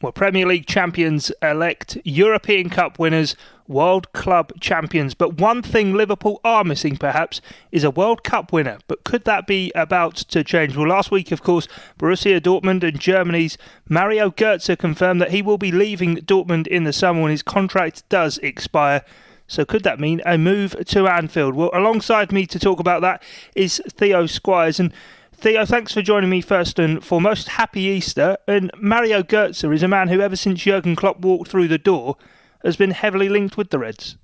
Well, Premier League champions-elect, European Cup winners, World Club champions. But one thing Liverpool are missing, perhaps, is a World Cup winner. But could that be about to change? Well, last week, of course, Borussia Dortmund and Germany's Mario Gotze confirmed that he will be leaving Dortmund in the summer when his contract does expire. So could that mean a move to Anfield? Well, alongside me to talk about that is Theo Squires. And Theo, thanks for joining me first and foremost. Happy Easter. And Mario Gotze is a man who, ever since Jurgen Klopp walked through the door, has been heavily linked with the Reds.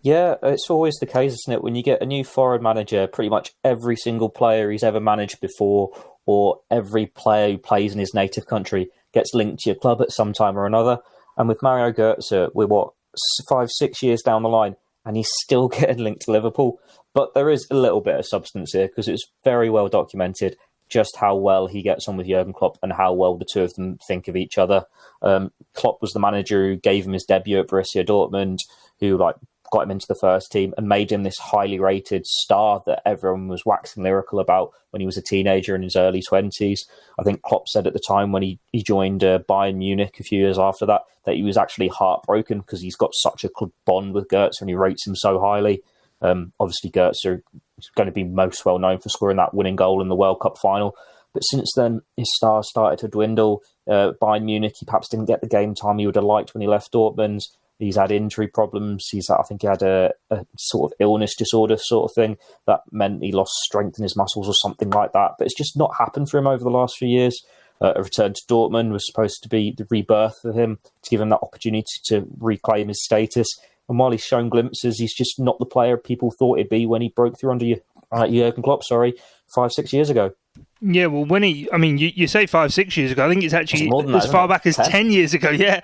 Yeah, it's always the case, isn't it? When you get a new foreign manager, pretty much every single player he's ever managed before, or every player who plays in his native country, gets linked to your club at some time or another. And with Mario Gotze, we're 5-6 years down the line, and he's still getting linked to Liverpool. But there is a little bit of substance here, because it's very well documented just how well he gets on with Jurgen Klopp and how well the two of them think of each other. Klopp was the manager who gave him his debut at Borussia Dortmund, who got him into the first team and made him this highly rated star that everyone was waxing lyrical about when he was a teenager in his early 20s. I think Klopp said at the time when he joined Bayern Munich a few years after that he was actually heartbroken because he's got such a good bond with Gotze and he rates him so highly. Obviously, Gotze is going to be most well known for scoring that winning goal in the World Cup final. But since then, his stars started to dwindle. Bayern Munich, he perhaps didn't get the game time he would have liked when he left Dortmund. He's had injury problems. I think he had a sort of illness disorder sort of thing that meant he lost strength in his muscles or something like that. But it's just not happened for him over the last few years. A return to Dortmund was supposed to be the rebirth for him, to give him that opportunity to reclaim his status. And while he's shown glimpses, he's just not the player people thought he'd be when he broke through under Jurgen Klopp, 5-6 years ago. Yeah, well, you say 5-6 years ago. I think it's actually as far back as 10 years ago, yeah,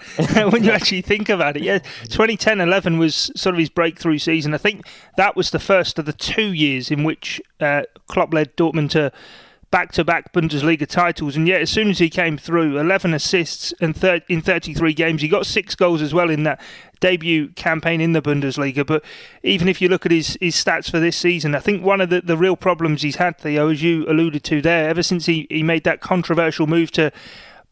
when you actually think about it. Yeah, 2010-11 was sort of his breakthrough season. I think that was the first of the 2 years in which Klopp led Dortmund to back-to-back Bundesliga titles. And yet, as soon as he came through, 11 assists in 33 games. He got 6 goals as well in that debut campaign in the Bundesliga. But even if you look at his stats for this season, I think one of the real problems he's had, Theo, as you alluded to there, ever since he made that controversial move to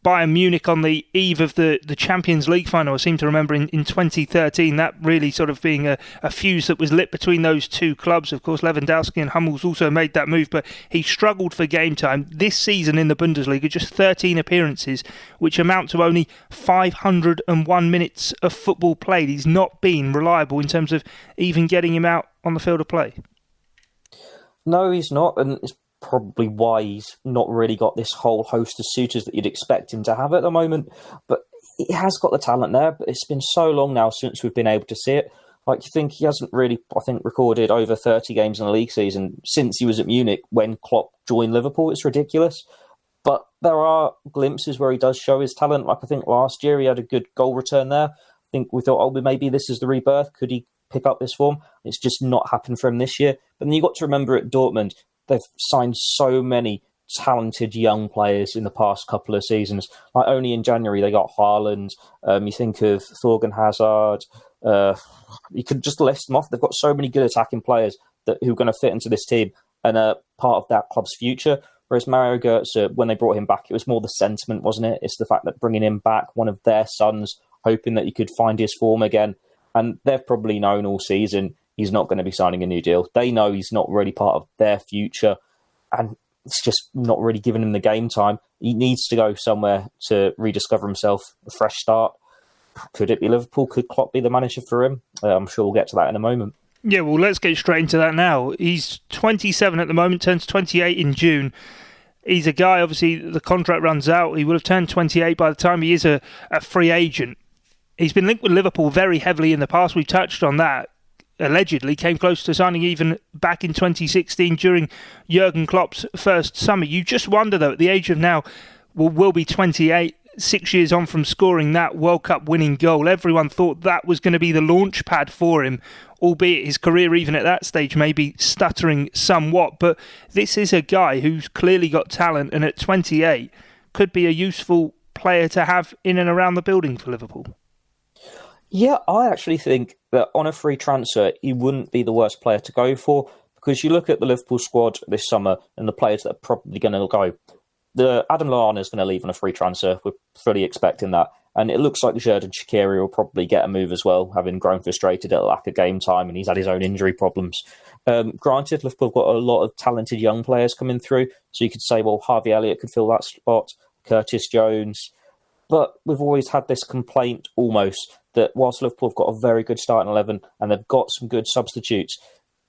Bayern Munich on the eve of the Champions League final, I seem to remember in 2013, that really sort of being a fuse that was lit between those two clubs. Of course, Lewandowski and Hummels also made that move, but he struggled for game time. This season in the Bundesliga, just 13 appearances, which amount to only 501 minutes of football played. He's not been reliable in terms of even getting him out on the field of play. No, he's not, and it's probably why he's not really got this whole host of suitors that you'd expect him to have at the moment. But he has got the talent there, but it's been so long now since we've been able to see it. You think he hasn't really, recorded over 30 games in a league season since he was at Munich when Klopp joined Liverpool. It's ridiculous. But there are glimpses where he does show his talent. I think last year he had a good goal return there. I think we thought, maybe this is the rebirth. Could he pick up this form? It's just not happened for him this year. But then you've got to remember at Dortmund, they've signed so many talented young players in the past couple of seasons. Only in January they got Haaland. You think of Thorgan Hazard. You could just list them off. They've got so many good attacking players who are going to fit into this team and are part of that club's future. Whereas Mario Gotze, when they brought him back, it was more the sentiment, wasn't it? It's the fact that bringing him back, one of their sons, hoping that he could find his form again. And they've probably known all season he's not going to be signing a new deal. They know he's not really part of their future, and it's just not really giving him the game time. He needs to go somewhere to rediscover himself, a fresh start. Could it be Liverpool? Could Klopp be the manager for him? I'm sure we'll get to that in a moment. Yeah, well, let's get straight into that now. He's 27 at the moment, turns 28 in June. He's a guy, obviously, the contract runs out. He will have turned 28 by the time he is a free agent. He's been linked with Liverpool very heavily in the past. We touched on that. Allegedly came close to signing even back in 2016 during Jurgen Klopp's first summer. You just wonder, though, at the age of now, will be 28, 6 years on from scoring that World Cup winning goal. Everyone thought that was going to be the launch pad for him, albeit his career even at that stage may be stuttering somewhat. But this is a guy who's clearly got talent, and at 28 could be a useful player to have in and around the building for Liverpool. Yeah, I actually think that on a free transfer, he wouldn't be the worst player to go for, because you look at the Liverpool squad this summer and the players that are probably going to go. the Adam Lallana is going to leave on a free transfer. We're fully expecting that. And it looks like Xherdan Shaqiri will probably get a move as well, having grown frustrated at the lack of game time, and he's had his own injury problems. Granted, Liverpool have got a lot of talented young players coming through, so you could say, well, Harvey Elliott could fill that spot, Curtis Jones. But we've always had this complaint almost that whilst Liverpool have got a very good starting 11 and they've got some good substitutes,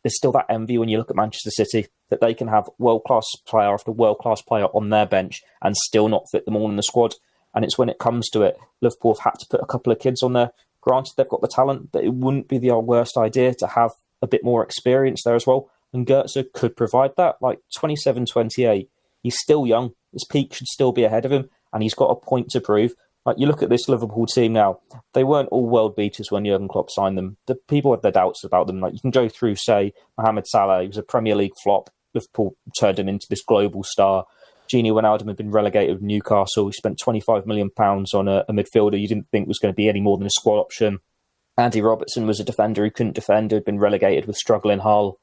there's still that envy when you look at Manchester City that they can have world-class player after world-class player on their bench and still not fit them all in the squad. And it's when it comes to it, Liverpool have had to put a couple of kids on there. Granted, they've got the talent, but it wouldn't be the worst idea to have a bit more experience there as well. And Gotze could provide that. Like 27, 28, he's still young. His peak should still be ahead of him, and he's got a point to prove. Like, you look at this Liverpool team now, they weren't all world beaters when Jurgen Klopp signed them. The people had their doubts about them. Like, you can go through, say, Mohamed Salah. He was a Premier League flop. Liverpool turned him into this global star. Gini Wijnaldum had been relegated with Newcastle. He spent £25 million on a midfielder you didn't think was going to be any more than a squad option. Andy Robertson was a defender who couldn't defend, who had been relegated with struggling Hull.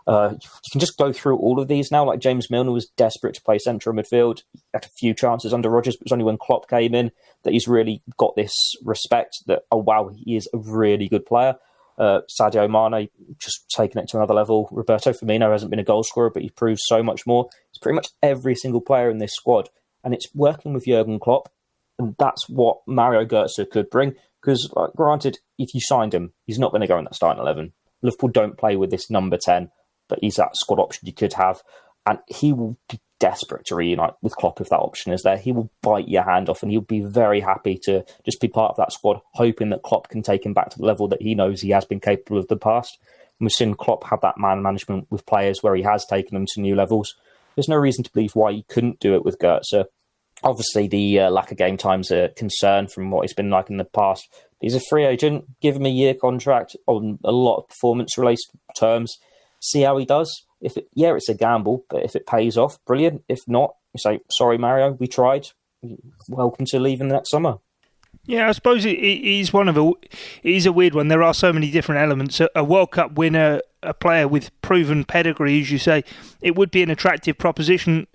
You can just go through all of these now. Like, James Milner was desperate to play central midfield. He had a few chances under Rodgers, but it was only when Klopp came in that he's really got this respect that, oh wow, he is a really good player. Sadio Mane just taking it to another level. Roberto Firmino hasn't been a goal scorer, but he proves so much more. It's pretty much every single player in this squad, and it's working with Jurgen Klopp, and that's what Mario Gotze could bring. Because, granted, if you signed him, he's not going to go in that starting 11. Liverpool don't play with this number 10, but he's that squad option you could have, and he will be desperate to reunite with Klopp if that option is there. He will bite your hand off, and he'll be very happy to just be part of that squad, hoping that Klopp can take him back to the level that he knows he has been capable of in the past. And we've seen Klopp have that man management with players where he has taken them to new levels. There's no reason to believe why he couldn't do it with Gotze. Obviously, the lack of game time's a concern from what he's been like in the past. He's a free agent. Give him a year contract on a lot of performance-related terms. See how he does. It's a gamble, but if it pays off, brilliant. If not, you say, sorry, Mario, we tried. Welcome to leaving the next summer. Yeah, I suppose it is a weird one. There are so many different elements. A World Cup winner, a player with proven pedigree, as you say, it would be an attractive proposition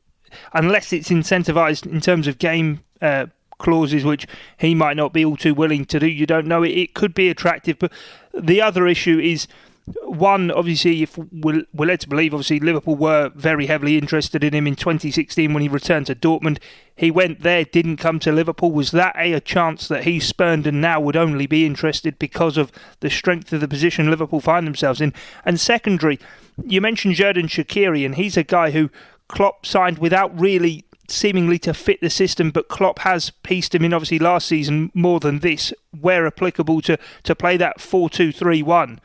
unless it's incentivised in terms of game clauses, which he might not be all too willing to do. You don't know. It could be attractive, but the other issue is, one, obviously, if we're led to believe, obviously, Liverpool were very heavily interested in him in 2016 when he returned to Dortmund. He went there, didn't come to Liverpool. Was that a chance that he spurned and now would only be interested because of the strength of the position Liverpool find themselves in? And secondary, you mentioned Xherdan Shaqiri, and he's a guy who Klopp signed without really seemingly to fit the system, but Klopp has pieced him in, obviously, last season more than this, where applicable, to play that 4-2-3-1.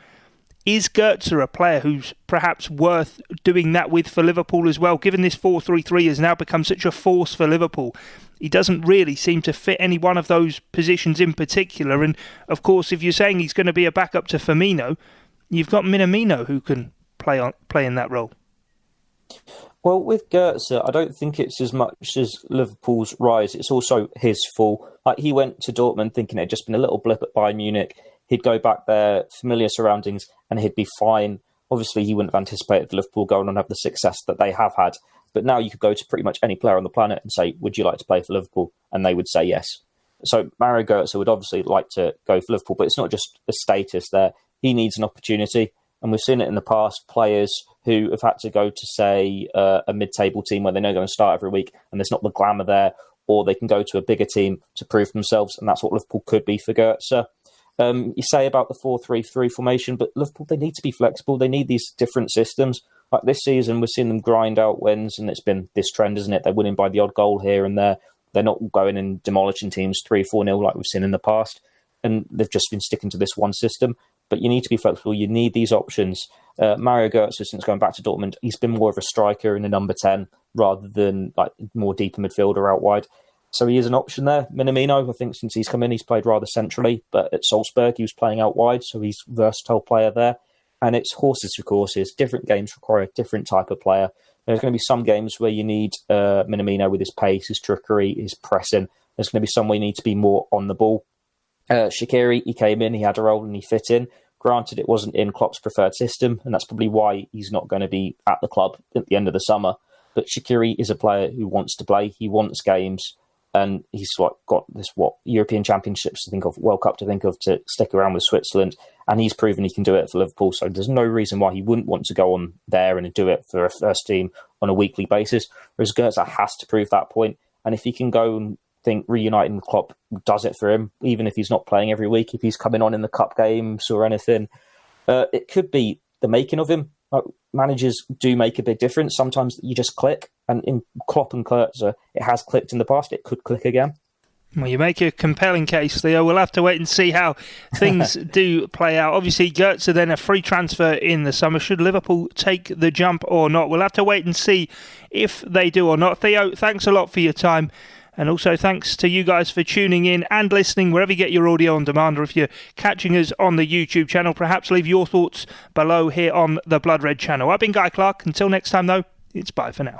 Is Gotze a player who's perhaps worth doing that with for Liverpool as well? Given this 4-3-3 has now become such a force for Liverpool, he doesn't really seem to fit any one of those positions in particular. And, of course, if you're saying he's going to be a backup to Firmino, you've got Minamino who can play in that role. Well, with Gotze, I don't think it's as much as Liverpool's rise. It's also his fall. Like, he went to Dortmund thinking it had just been a little blip at Bayern Munich. He'd go back there, familiar surroundings, and he'd be fine. Obviously, he wouldn't have anticipated Liverpool going on and have the success that they have had. But now you could go to pretty much any player on the planet and say, would you like to play for Liverpool? And they would say yes. So Mario Gotze would obviously like to go for Liverpool, but it's not just a status there. He needs an opportunity. And we've seen it in the past, players who have had to go to, say, a mid-table team where they know they're going to start every week and there's not the glamour there, or they can go to a bigger team to prove themselves, and that's what Liverpool could be for Gotze. You say about the 4-3-3 formation, but Liverpool, they need to be flexible. They need these different systems. Like this season, we're seeing them grind out wins, and it's been this trend, isn't it? They're winning by the odd goal here and there. They're not going and demolishing teams 3-4-0 like we've seen in the past. And they've just been sticking to this one system. But you need to be flexible. You need these options. Mario Gotze, since going back to Dortmund, he's been more of a striker in a number 10 rather than like more deeper midfielder out wide. So he is an option there. Minamino, I think since he's come in, he's played rather centrally. But at Salzburg, he was playing out wide. So he's a versatile player there. And it's horses for courses. Different games require a different type of player. There's going to be some games where you need Minamino with his pace, his trickery, his pressing. There's going to be some where you need to be more on the ball. Shaqiri, he came in, he had a role and he fit in. Granted, it wasn't in Klopp's preferred system, and that's probably why he's not going to be at the club at the end of the summer. But Shaqiri is a player who wants to play. He wants games. And he's got this European Championships to think of, World Cup to think of, to stick around with Switzerland, and he's proven he can do it for Liverpool. So there's no reason why he wouldn't want to go on there and do it for a first team on a weekly basis. Whereas Gotze has to prove that point, and if he can go and think reuniting with Klopp does it for him, even if he's not playing every week, if he's coming on in the cup games or anything, it could be the making of him. Managers do make a big difference. Sometimes you just click, and in Klopp and Gotze, it has clicked in the past. It could click again. Well, you make a compelling case, Theo. We'll have to wait and see how things do play out. Obviously, Gotze then a free transfer in the summer. Should Liverpool take the jump or not? We'll have to wait and see if they do or not. Theo, thanks a lot for your time. And also thanks to you guys for tuning in and listening wherever you get your audio on demand, or if you're catching us on the YouTube channel, perhaps leave your thoughts below here on the Blood Red channel. I've been Guy Clarke. Until next time, though, it's bye for now.